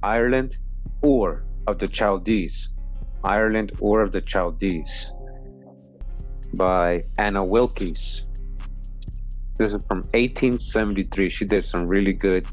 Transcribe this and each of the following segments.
Ireland, Ur of the Chaldees. Ireland, Ur of the Chaldees by Anna Wilkes. This is from 1873. She did some really good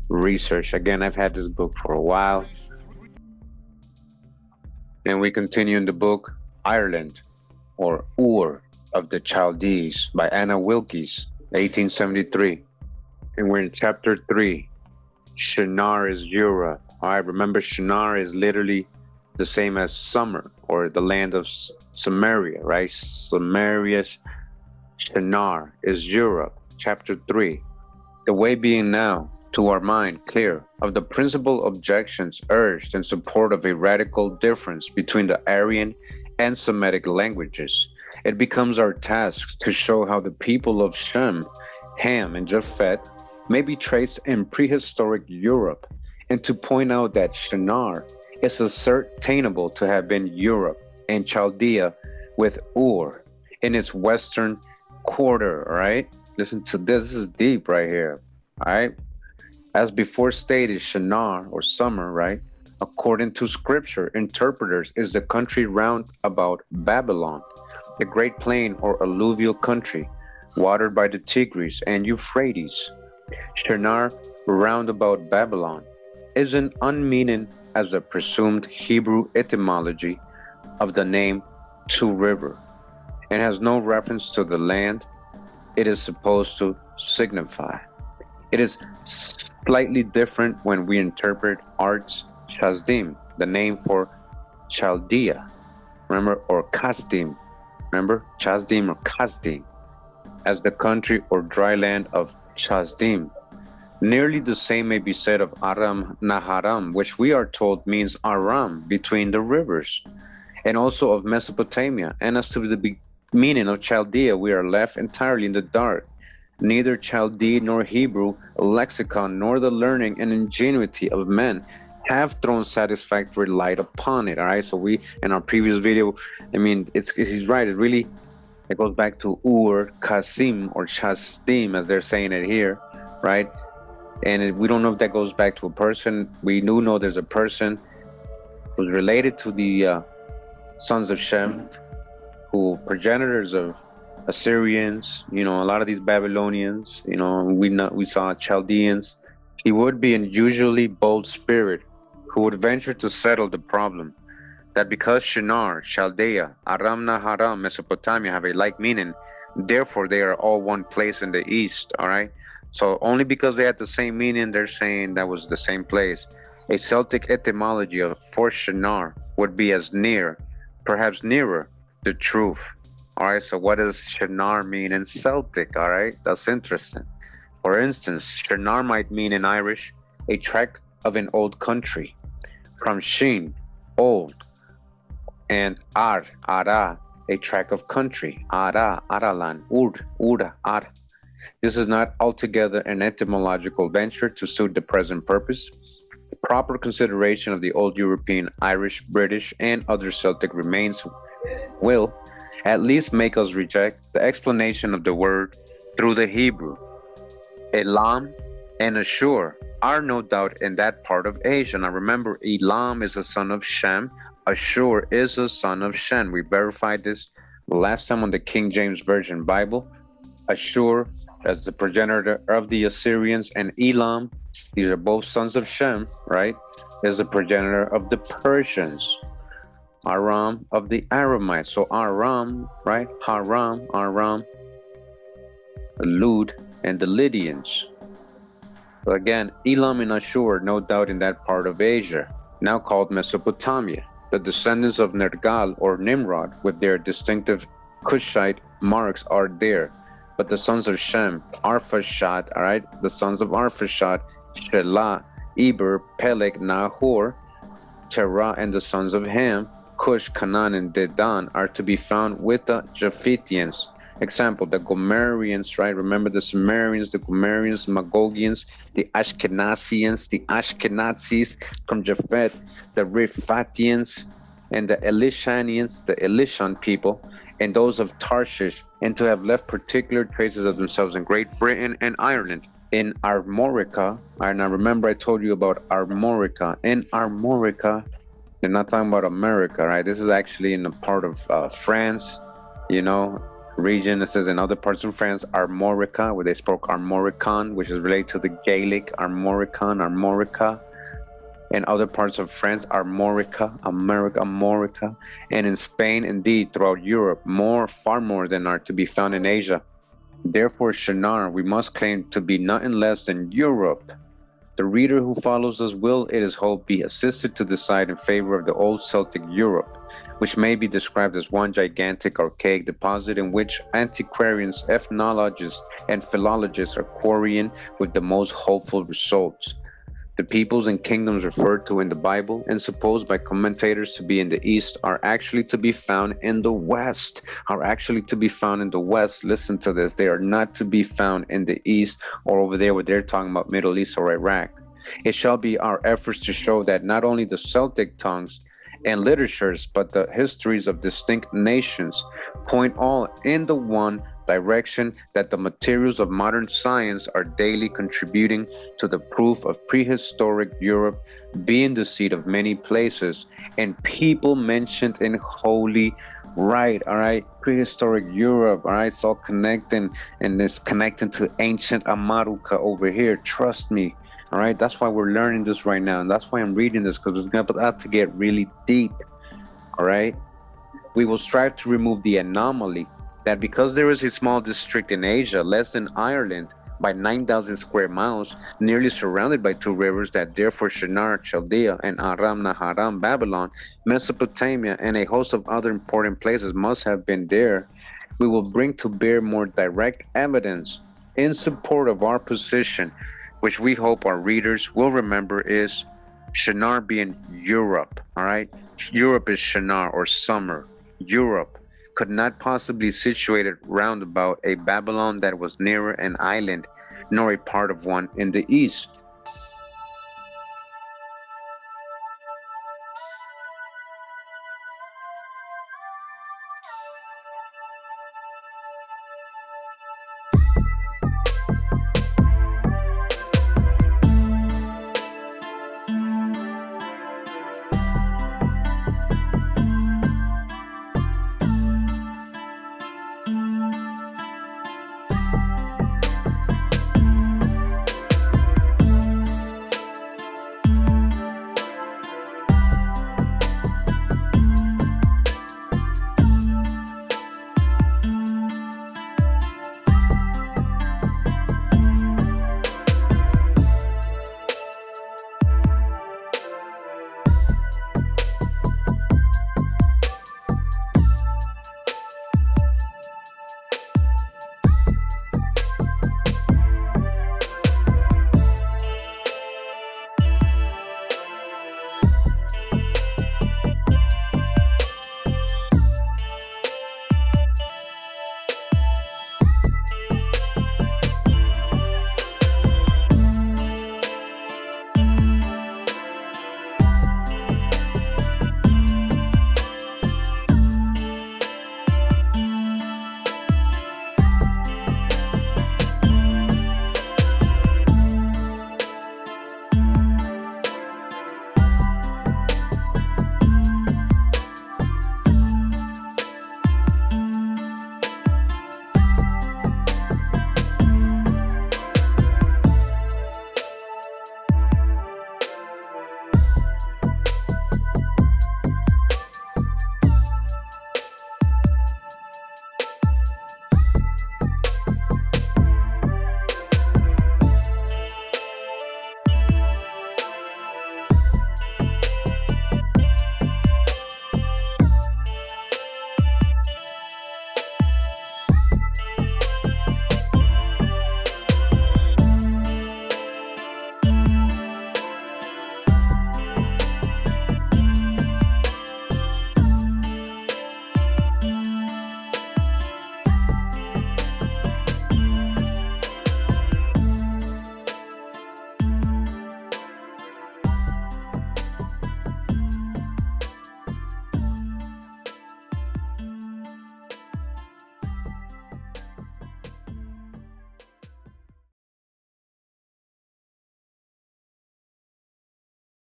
research. Again, I've had this book for a while. And we continue in the book Ireland, or Ur of the Chaldees by Anna Wilkes, 1873. And we're in chapter 3. Shinar is Europe. All right, remember Shinar is literally the same as summer, or the land of Sumeria, right? Sumeria, Shinar is Europe. Chapter 3. The way being now, to our mind, clear of the principal objections urged in support of a radical difference between the Aryan and Semitic languages, it becomes our task to show how the people of Shem, Ham, and Japheth may be traced in prehistoric Europe, and to point out that Shinar is ascertainable to have been Europe and Chaldea with Ur in its western quarter, all right? Listen to this. This is deep right here, all right? As before stated, Shinar, or summer, right, according to scripture interpreters, is the country round about Babylon, the great plain or alluvial country, watered by the Tigris and Euphrates. Shinar, round about Babylon, is an unmeaning as a presumed Hebrew etymology of the name to river, and has no reference to the land it is supposed to signify. It is slightly different when we interpret Arts Chazdim, the name for Chaldea, remember, or Kasdim, remember, Chazdim or Kasdim, as the country or dry land of Chazdim. Nearly the same may be said of Aram Naharam, which we are told means Aram, between the rivers, and also of Mesopotamia. And as to the meaning of Chaldea, we are left entirely in the dark. Neither Chaldee nor Hebrew lexicon nor the learning and ingenuity of men have thrown satisfactory light upon it. All right, so we, in our previous video, I mean, he's right. It goes back to Ur Kasim or Chastim, as they're saying it here, right? And we don't know if that goes back to a person. We do know there's a person who's related to the sons of Shem, who progenitors of Assyrians, you know, a lot of these Babylonians, you know, we saw Chaldeans. He would be an usually bold spirit who would venture to settle the problem that because Shinar, Chaldea, Aram Naharam, Mesopotamia have a like meaning, therefore they are all one place in the east, all right? So only because they had the same meaning, they're saying that was the same place. A Celtic etymology for Shinar would be as near, perhaps nearer, the truth. All right, so what does Shinar mean in Celtic? All right, that's interesting. For instance, Shinar might mean in Irish a tract of an old country, from Shin, old, and Ara, a tract of country, Aralan, Ura, Ar. This is not altogether an etymological venture to suit the present purpose. The proper consideration of the old European, Irish, British, and other Celtic remains will at least make us reject the explanation of the word through the Hebrew. Elam and Ashur are no doubt in that part of Asia. Now remember, Elam is a son of Shem. Ashur is a son of Shem. We verified this last time on the King James Version Bible. Ashur as the progenitor of the Assyrians, and Elam, these are both sons of Shem, right, is the progenitor of the Persians. Aram of the Aramites. So Aram, right? Haram, Aram, Lud, and the Lydians. So again, Elam and Ashur, no doubt in that part of Asia, now called Mesopotamia. The descendants of Nergal or Nimrod, with their distinctive Cushite marks, are there. But the sons of Shem, Arphaxad, all right? The sons of Arphaxad, Shelah, Eber, Peleg, Nahor, Terah, and the sons of Ham, Cush, Canaan, and Dedan are to be found with the Japhethians. Example, the Gomerians, right? Remember the Sumerians, the Gomerians, Magogians, the Ashkenazians, the Ashkenazis from Japheth, the Riphathians, and the Elishanians, the Elishan people, and those of Tarshish, and to have left particular traces of themselves in Great Britain and Ireland. In Armorica, and I remember I told you about Armorica. In Armorica, they're not talking about America, right? This is actually in a part of France, you know, region. It says in other parts of France, Armorica, where they spoke Armorican, which is related to the Gaelic Armorican, Armorica. In other parts of France, Armorica, America, Armorica. And in Spain, indeed, throughout Europe, far more than are to be found in Asia. Therefore, Shinar, we must claim to be nothing less than Europe. The reader who follows us will, it is hoped, be assisted to decide in favor of the old Celtic Europe, which may be described as one gigantic archaic deposit in which antiquarians, ethnologists, and philologists are quarrying with the most hopeful results. The peoples and kingdoms referred to in the Bible and supposed by commentators to be in the East are actually to be found in the West. Listen to this. They are not to be found in the East or over there where they're talking about Middle East or Iraq. It shall be our efforts to show that not only the Celtic tongues and literatures, but the histories of distinct nations point all in the one direction, that the materials of modern science are daily contributing to the proof of prehistoric Europe being the seat of many places and people mentioned in Holy Writ. All right, prehistoric Europe. All right, it's all connecting, and it's connecting to ancient Amaruca over here. Trust me. All right, that's why we're learning this right now, and that's why I'm reading this, because it's about to get really deep. All right, we will strive to remove the anomaly that because there is a small district in Asia, less than Ireland, by 9,000 square miles, nearly surrounded by two rivers, that therefore Shinar, Chaldea, and Aram Naharam, Babylon, Mesopotamia, and a host of other important places must have been there, we will bring to bear more direct evidence in support of our position, which we hope our readers will remember is Shinar being Europe, all right? Europe is Shinar, or summer. Europe could not possibly be situated round about a Babylon that was nearer an island, nor a part of one in the east.